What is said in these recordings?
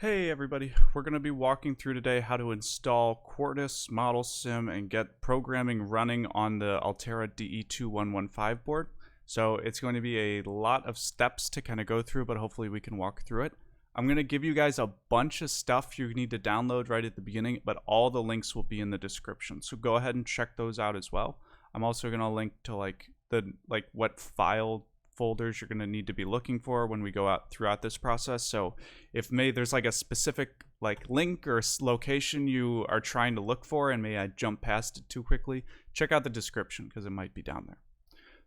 Hey everybody, we're going to be walking through today how to install Quartus Model Sim and get programming running on the Altera DE2-115 board. So it's going to be a lot of steps to kind of go through, but hopefully we can walk through it. I'm going to give you guys a bunch of stuff you need to download right at the beginning, but all the links will be in the description. So go ahead and check those out as well. I'm also going to link to what file folders you're going to need to be looking for when we go out throughout this process. So if there's like a specific link or location you are trying to look for and I jump past it too quickly, check out the description because it might be down there.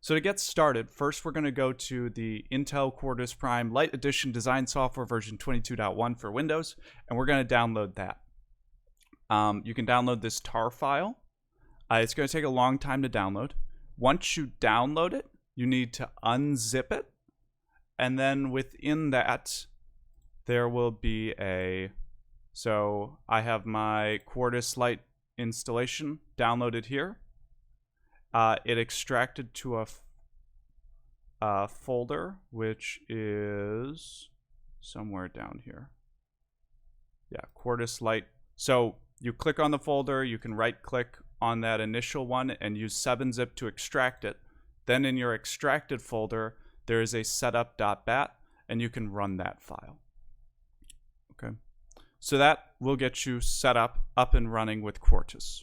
So to get started, first we're going to go to the Intel Quartus Prime Lite Edition Design Software version 22.1 for Windows, and we're going to download that. You can download this tar file. It's going to take a long time to download. Once you download it, you need to unzip it, and then within that there will be so I have my Quartus Lite installation downloaded here. It extracted to a folder which is somewhere down here. Yeah, Quartus Lite. So you click on the folder, you can right click on that initial one and use 7-zip to extract it. Then in your extracted folder, there is a setup.bat, and you can run that file. Okay, so that will get you set up and running with Quartus.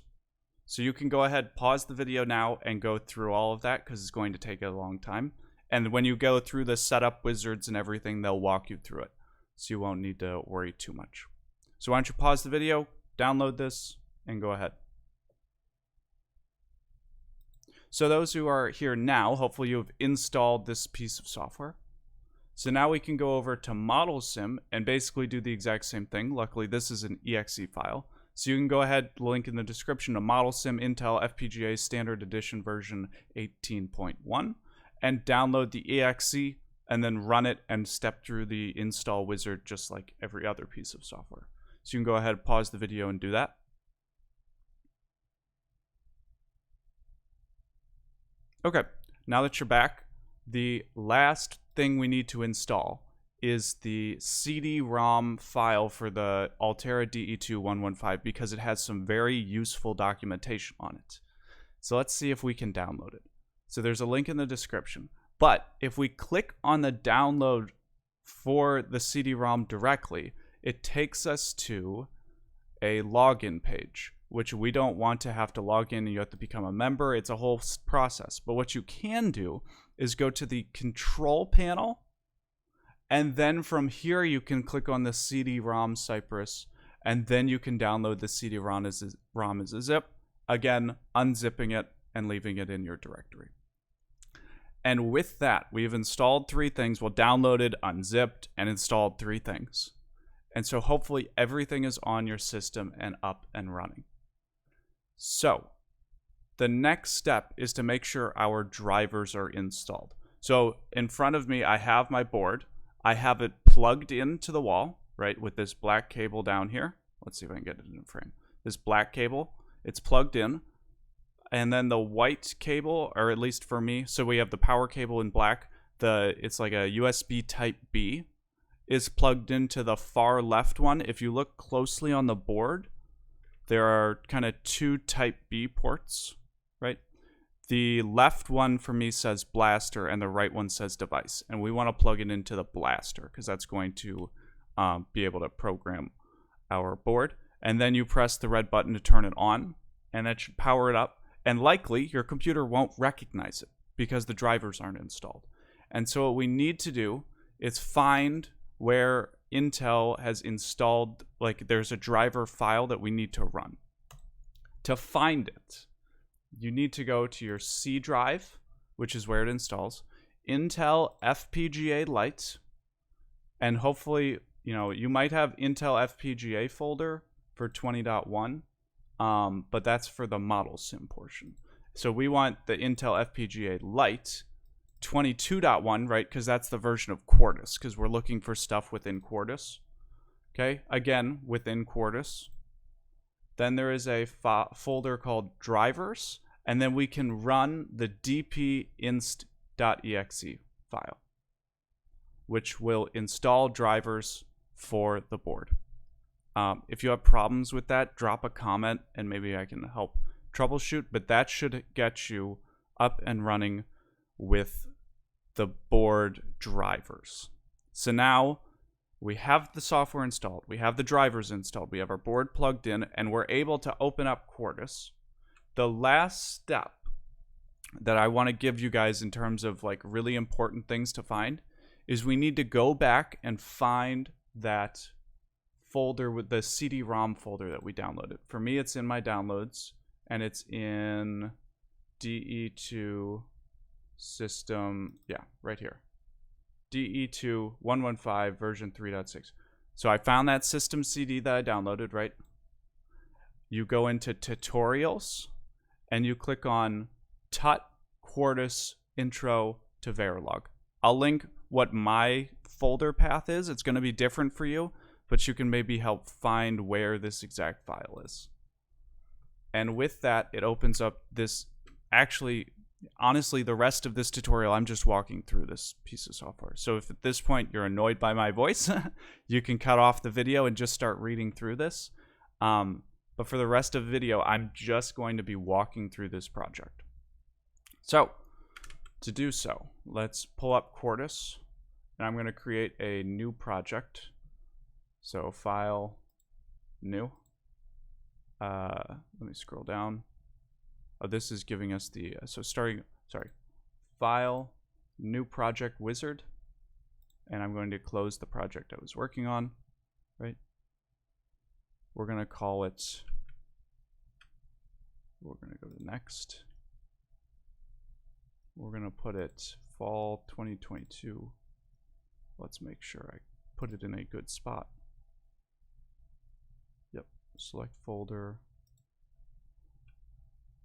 So you can go ahead, pause the video now, and go through all of that because it's going to take a long time. And when you go through the setup wizards and everything, they'll walk you through it, so you won't need to worry too much. So why don't you pause the video, download this, and go ahead. So those who are here now, hopefully you've installed this piece of software. So now we can go over to Model Sim and basically do the exact same thing. Luckily, this is an exe file. So you can go ahead, link in the description to Model Sim Intel FPGA Standard Edition version 18.1, and download the exe and then run it and step through the install wizard just like every other piece of software. So you can go ahead, pause the video and do that. Okay, now that you're back, the last thing we need to install is the CD-ROM file for the Altera DE2-115 because it has some very useful documentation on it. So let's see if we can download it. So there's a link in the description. But if we click on the download for the CD-ROM directly, it takes us to a login page, which we don't want to have to log in and you have to become a member. It's a whole process. But what you can do is go to the control panel, and then from here you can click on the CD-ROM Cypress, and then you can download the CD-ROM as a zip, again unzipping it and leaving it in your directory. And with that, we've installed 3 things. Well, downloaded, unzipped, and installed 3 things. And so hopefully everything is on your system and up and running. So the next step is to make sure our drivers are installed. So in front of me, I have my board. I have it plugged into the wall, right, with this black cable down here. Let's see if I can get it in frame. This black cable, it's plugged in. And then the white cable, or at least for me, so we have the power cable in black. It's like a USB type B, is plugged into the far left one. If you look closely on the board, there are kind of 2 type B ports, right? The left one for me says blaster and the right one says device. And we want to plug it into the blaster because that's going to be able to program our board. And then you press the red button to turn it on, and that should power it up. And likely your computer won't recognize it because the drivers aren't installed. And so what we need to do is find where Intel has installed, there's a driver file that we need to run. To find it, you need to go to your C drive, which is where it installs, Intel FPGA Lite, and hopefully, you might have Intel FPGA folder for 20.1, but that's for the Model Sim portion. So we want the Intel FPGA Lite 22.1, right? Because that's the version of Quartus, because we're looking for stuff within Quartus. Okay, again, within Quartus. Then there is a folder called drivers, and then we can run the dpinst.exe file, which will install drivers for the board. If you have problems with that, drop a comment and maybe I can help troubleshoot, but that should get you up and running with the board drivers. So now we have the software installed, we have the drivers installed, we have our board plugged in, and we're able to open up Quartus. The last step that I want to give you guys in terms of like really important things to find is we need to go back and find that folder with the CD-ROM folder that we downloaded. For me, it's in my downloads, and it's in DE2 system, yeah, right here. DE2-115 version 3.6. So I found that system CD that I downloaded, right? You go into tutorials, and you click on Tut Quartus Intro to Verilog. I'll link what my folder path is. It's going to be different for you, but you can maybe help find where this exact file is. And with that, it opens up this, actually, honestly, the rest of this tutorial, I'm just walking through this piece of software. So if at this point you're annoyed by my voice, you can cut off the video and just start reading through this. But for the rest of the video, I'm just going to be walking through this project. So to do so, let's pull up Quartus, and I'm going to create a new project. So file, new. Let me scroll down. Oh, this is giving us the, file, new project wizard. And I'm going to close the project I was working on, right? We're going to call it, we're going to go to next. We're going to put it fall 2022. Let's make sure I put it in a good spot. Yep, select folder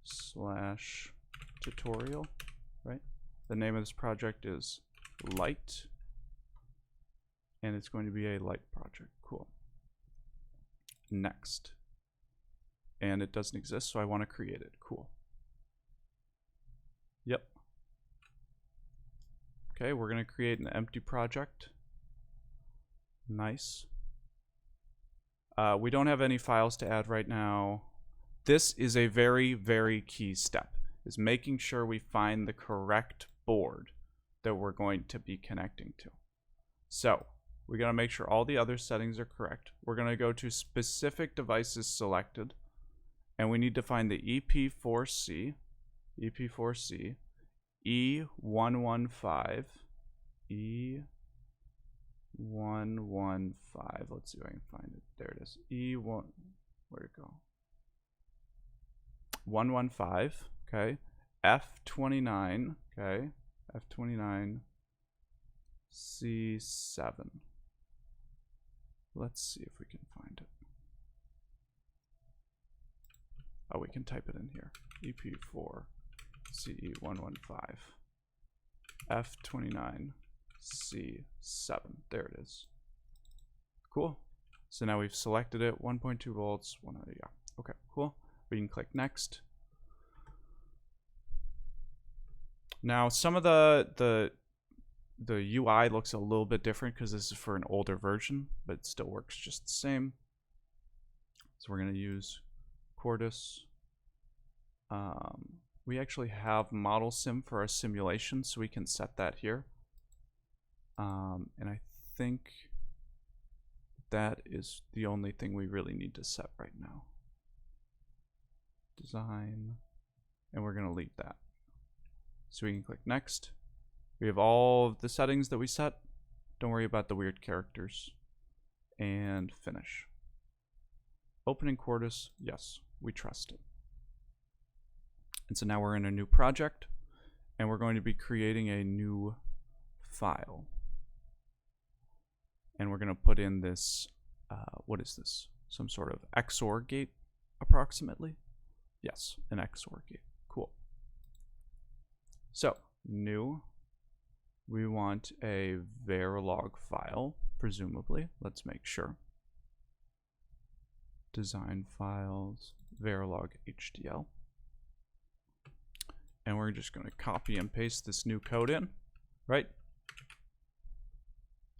/ tutorial, right? The name of this project is Light, and it's going to be a light project. Cool. Next. And it doesn't exist, so I want to create it. Cool. Yep. Okay, we're going to create an empty project. Nice. We don't have any files to add right now. This is a very, very key step, is making sure we find the correct board that we're going to be connecting to. So we're going to make sure all the other settings are correct. We're going to go to specific devices selected, and we need to find the EP4C, EP4C, E115, E115. Let's see if I can find it. There it is. E1, where'd it go? 115, okay. F29, okay. F29, C7. Let's see if we can find it. Oh, we can type it in here. EP4 CE115 F29 C7. There it is. Cool. So now we've selected it. 1.2 volts. 100. Yeah. Okay. Cool. We can click next. Now some of the UI looks a little bit different because this is for an older version, but it still works just the same. So we're going to use Quartus. We actually have model sim for our simulation, so we can set that here. And I think that is the only thing we really need to set right now. Design, and we're going to leave that. So we can click next. We have all of the settings that we set. Don't worry about the weird characters. And finish. Opening Quartus, yes, we trust it. And so now we're in a new project, and we're going to be creating a new file. And we're going to put in this, what is this? Some sort of XOR gate, approximately? Yes, an XOR gate. Cool. So, new. We want a Verilog file, presumably. Let's make sure. Design files, Verilog HDL. And we're just going to copy and paste this new code in, right?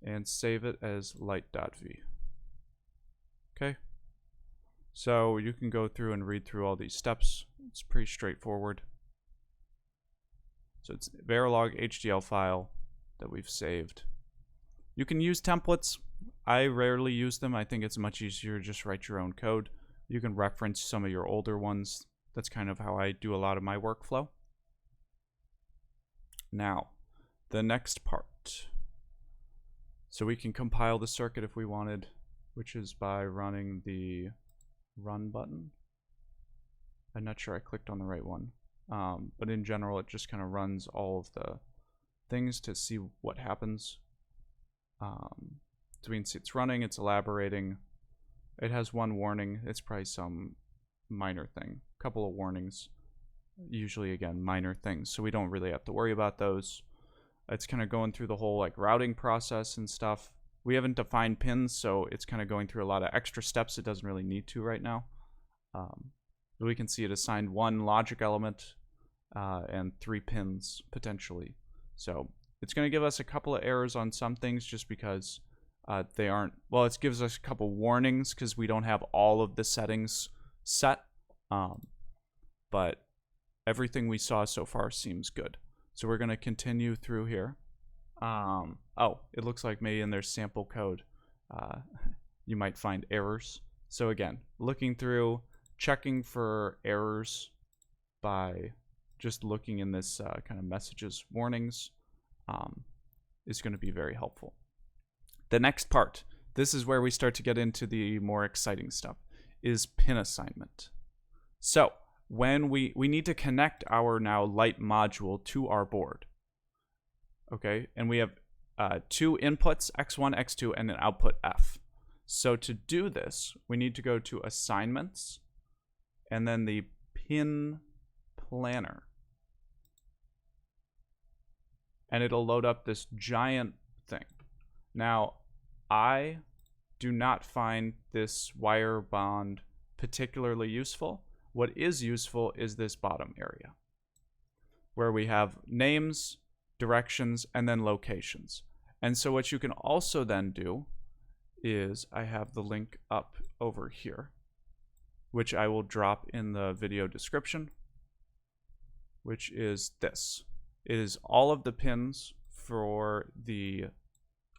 and save it as light.v. Okay. So you can go through and read through all these steps. It's pretty straightforward. So it's a Verilog HDL file that we've saved. You can use templates. I rarely use them. I think it's much easier to just write your own code. You can reference some of your older ones. That's kind of how I do a lot of my workflow. Now, the next part. So we can compile the circuit if we wanted, which is by running the run button. I'm not sure I clicked on the right one. But in general, it just kind of runs all of the things to see what happens. So we can see it's running, it's elaborating. It has one warning. It's probably some minor thing. A couple of warnings. Usually, again, minor things. So we don't really have to worry about those. It's kind of going through the whole like routing process and stuff. We haven't defined pins, so it's kind of going through a lot of extra steps it doesn't really need to right now. We can see it assigned one logic element and 3 pins potentially. So it's going to give us a couple of errors on some things just because they aren't, well, it gives us a couple warnings because we don't have all of the settings set. But everything we saw so far seems good. So we're going to continue through here. Oh, it looks like maybe in their sample code, you might find errors. So again, looking through, checking for errors by just looking in this kind of messages warnings is going to be very helpful. The next part, this is where we start to get into the more exciting stuff, is pin assignment. So when we need to connect our now light module to our board. Okay, and we have 2 inputs, x1, x2, and an output f. So to do this, we need to go to assignments, and then the pin planner. And it'll load up this giant thing. Now, I do not find this wire bond particularly useful. What is useful is this bottom area, where we have names, directions, and then locations. And so what you can also then do is, I have the link up over here, which I will drop in the video description, which is this. It is all of the pins for the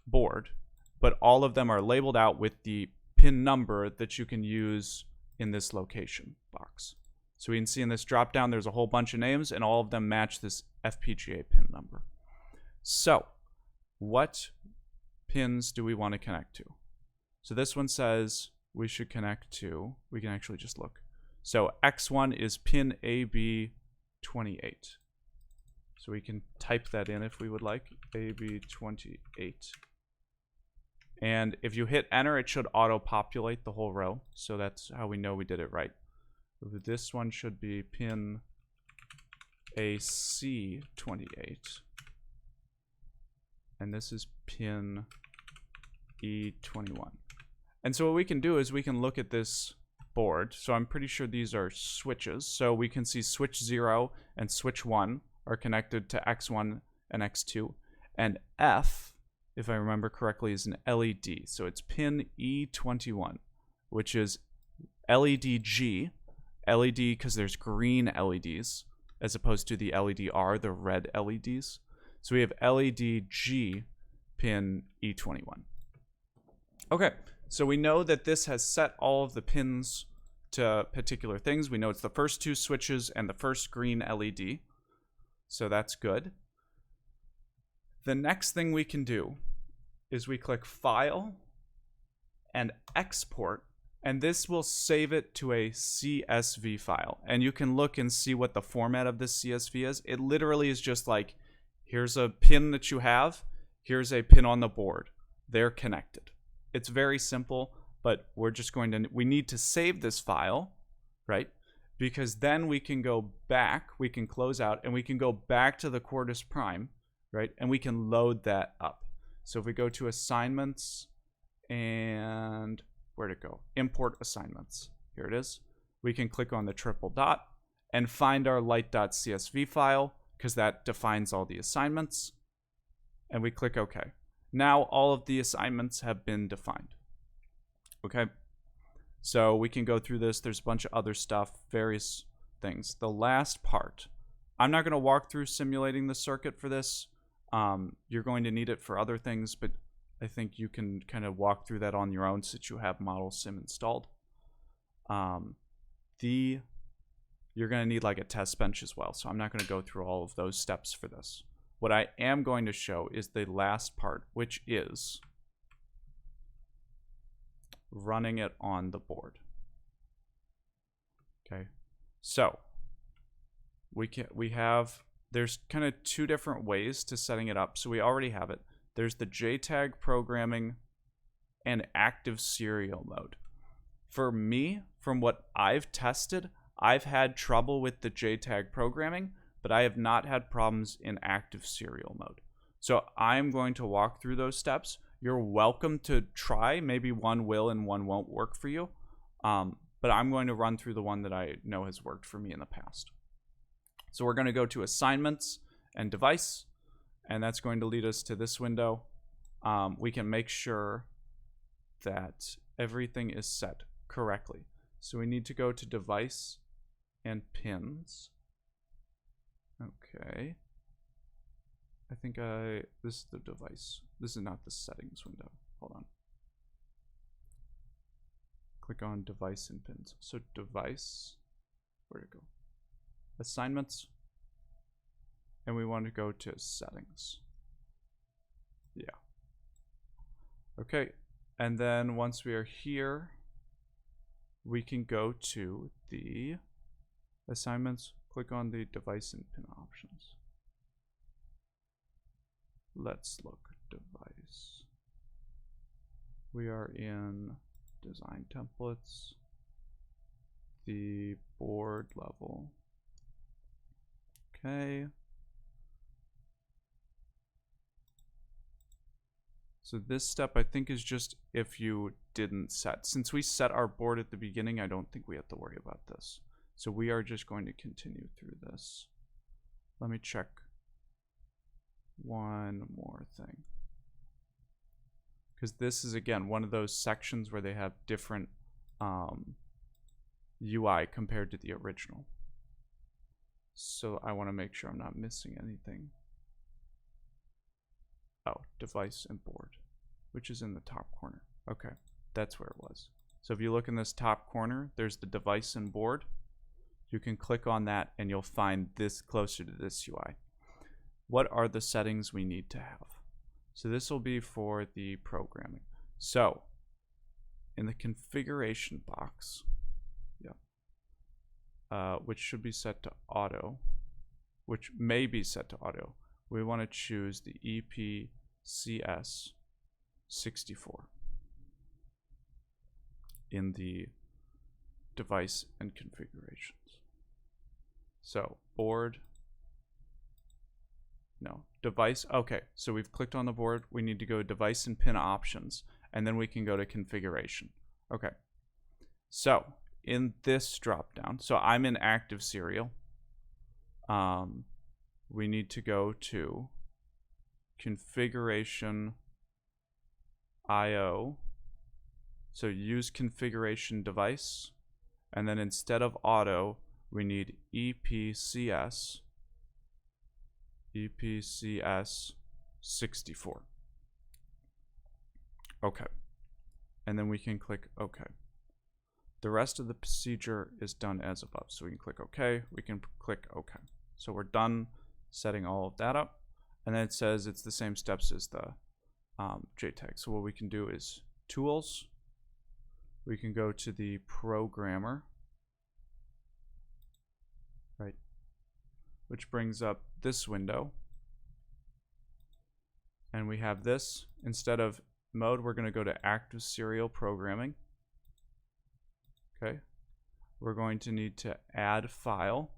board, but all of them are labeled out with the pin number that you can use in this location box. So we can see in this drop down there's a whole bunch of names and all of them match this FPGA pin number. So what pins do we want to connect to? So this one says we should connect to, we can actually just look. So X1 is pin AB28. So we can type that in if we would like, AB28. And if you hit enter, it should auto-populate the whole row. So that's how we know we did it right. This one should be pin AC28. And this is pin E21. And so what we can do is we can look at this board. So I'm pretty sure these are switches. So we can see switch 0 and switch 1 are connected to X1 and X2. And F, if I remember correctly, is an LED. So it's pin E21, which is LED G. LED because there's green LEDs as opposed to the LED R, the red LEDs. So we have LED G pin E21. Okay, so we know that this has set all of the pins to particular things. We know it's the first 2 switches and the first green LED. So that's good. The next thing we can do is we click File and Export, and this will save it to a CSV file. And you can look and see what the format of this CSV is. It literally is just like, here's a pin that you have, here's a pin on the board. They're connected. It's very simple, but we're just going to, we need to save this file, right? Because then we can go back, we can close out, and we can go back to the Quartus Prime, right? And we can load that up. So if we go to assignments and where'd it go? Import assignments. Here it is. We can click on the triple dot and find our light.csv file because that defines all the assignments. And we click OK. Now all of the assignments have been defined. Okay, so we can go through this. There's a bunch of other stuff, various things. The last part, I'm not going to walk through simulating the circuit for this. You're going to need it for other things, but I think you can kind of walk through that on your own since you have Model Sim installed. You're going to need like a test bench as well, so I'm not going to go through all of those steps for this. What I am going to show is the last part, which is running it on the board. Okay, so there's kind of two different ways to setting it up. So we already have it. There's the JTAG programming and active serial mode. For me, from what I've tested, I've had trouble with the JTAG programming, but I have not had problems in active serial mode. So I'm going to walk through those steps. You're welcome to try. Maybe one will and one won't work for you. But I'm going to run through the one that I know has worked for me in the past. So we're going to go to assignments and device, and that's going to lead us to this window. We can make sure that everything is set correctly. So we need to go to device and pins. Okay. I think this is the device. This is not the settings window. Hold on. Click on device and pins. So device, where'd it go? Assignments. And we want to go to settings. Yeah. Okay. And then once we are here, we can go to the assignments, click on the device and pin options. Let's look device. We are in design templates, the board level. Okay. So this step I think is just if you didn't set. Since we set our board at the beginning, I don't think we have to worry about this. So we are just going to continue through this. Let me check one more thing. Because this is, again, one of those sections where they have different UI compared to the original. So I want to make sure I'm not missing anything. Oh, device and board, which is in the top corner. Okay, that's where it was. So if you look in this top corner, there's the device and board. You can click on that and you'll find this closer to this UI. What are the settings we need to have? So this will be for the programming. So in the configuration box, which should be set to auto, which may be set to auto, we want to choose the EPCS 64 in the device and configurations. So board, no, device, okay, so we've clicked on the board, we need to go device and pin options, and then we can go to configuration. Okay, so in this drop down, so I'm in active serial, we need to go to configuration IO. So use configuration device, and then instead of auto, we need EPCS 64. Okay. And then we can click OK. The rest of the procedure is done as above. So we can click OK, we can click OK. So we're done setting all of that up. And then it says it's the same steps as the JTAG. So what we can do is tools. We can go to the programmer, right? Which brings up this window. And we have this. Instead of mode, we're going to go to active serial programming. Okay. We're going to need to add file.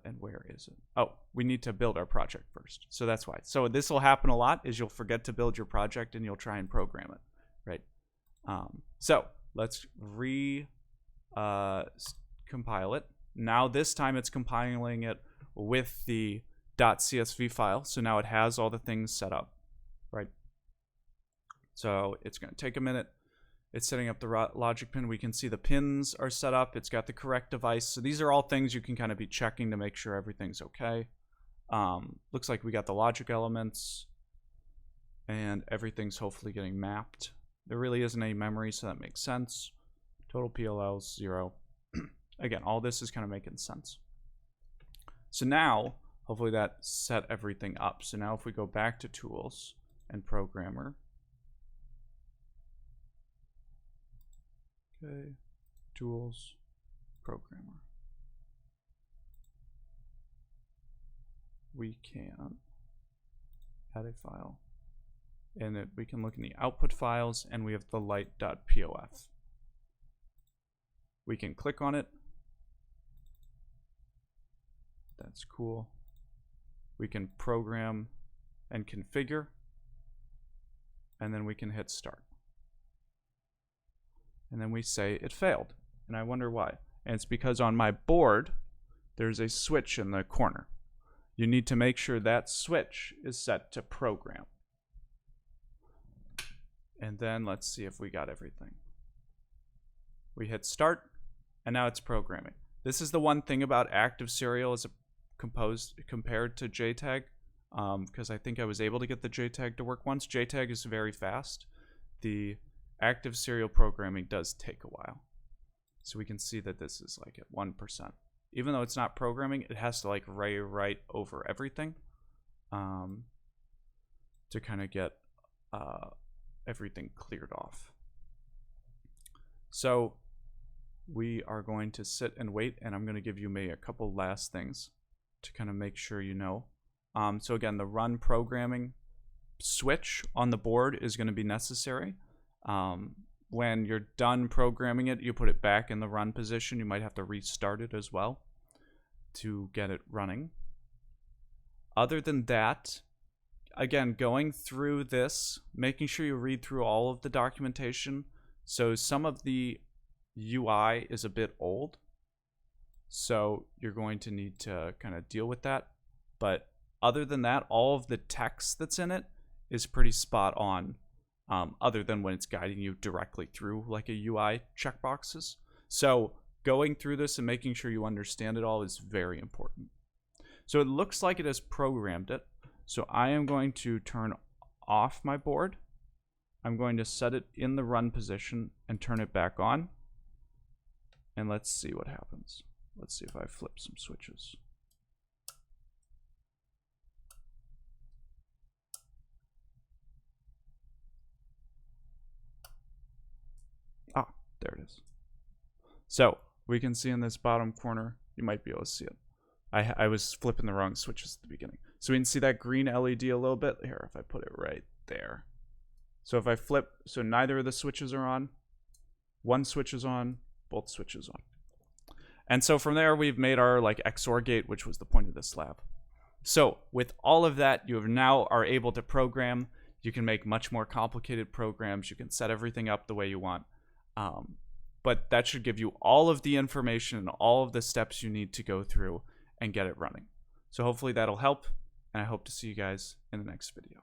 And where is it? Oh, we need to build our project first. So that's why. So this will happen a lot is you'll forget to build your project and you'll try and program it, right? So let's compile it. Now this time it's compiling it with the .csv file. So now it has all the things set up, right? So it's going to take a minute. It's setting up the logic pin. We can see the pins are set up. It's got the correct device. So these are all things you can kind of be checking to make sure everything's okay. Looks like we got the logic elements and everything's hopefully getting mapped. There really isn't any memory, so that makes sense. Total PLL's 0. Again, all this is kind of making sense. So now, hopefully that set everything up. So now if we go back to Tools and Programmer. Okay, Tools, Programmer. We can add a file. And we can look in the output files, and we have the light.pof. We can click on it. That's cool. We can program and configure, and then we can hit start. And then we say it failed, and I wonder why. And it's because on my board, there's a switch in the corner. You need to make sure that switch is set to program. And then let's see if we got everything. We hit start, and now it's programming. This is the one thing about active serial as compared to JTAG, because I think I was able to get the JTAG to work once. JTAG is very fast. The active serial programming does take a while. So we can see that this is like at 1%. Even though it's not programming, it has to like write over everything to kind of get everything cleared off. So we are going to sit and wait, and I'm going to give you maybe a couple last things to kind of make sure you know. So again, the run programming switch on the board is going to be necessary. When you're done programming it, you put it back in the run position. You might have to restart it as well to get it running. Other than that, again, going through this, making sure you read through all of the documentation. So some of the UI is a bit old, so you're going to need to kind of deal with that. But other than that, all of the text that's in it is pretty spot on, other than when it's guiding you directly through like a UI checkboxes. So going through this and making sure you understand it all is very important. So it looks like it has programmed it. So I am going to turn off my board. I'm going to set it in the run position and turn it back on. And let's see what happens. Let's see if I flip some switches. Ah, there it is. So we can see in this bottom corner, you might be able to see it. I was flipping the wrong switches at the beginning. So we can see that green LED a little bit. Here, if I put it right there. So if I flip, so neither of the switches are on. One switch is on, both switches on. And so from there, we've made our like XOR gate, which was the point of this lab. So with all of that, you now are able to program. You can make much more complicated programs. You can set everything up the way you want. But that should give you all of the information and all of the steps you need to go through and get it running. So hopefully that'll help, and I hope to see you guys in the next video.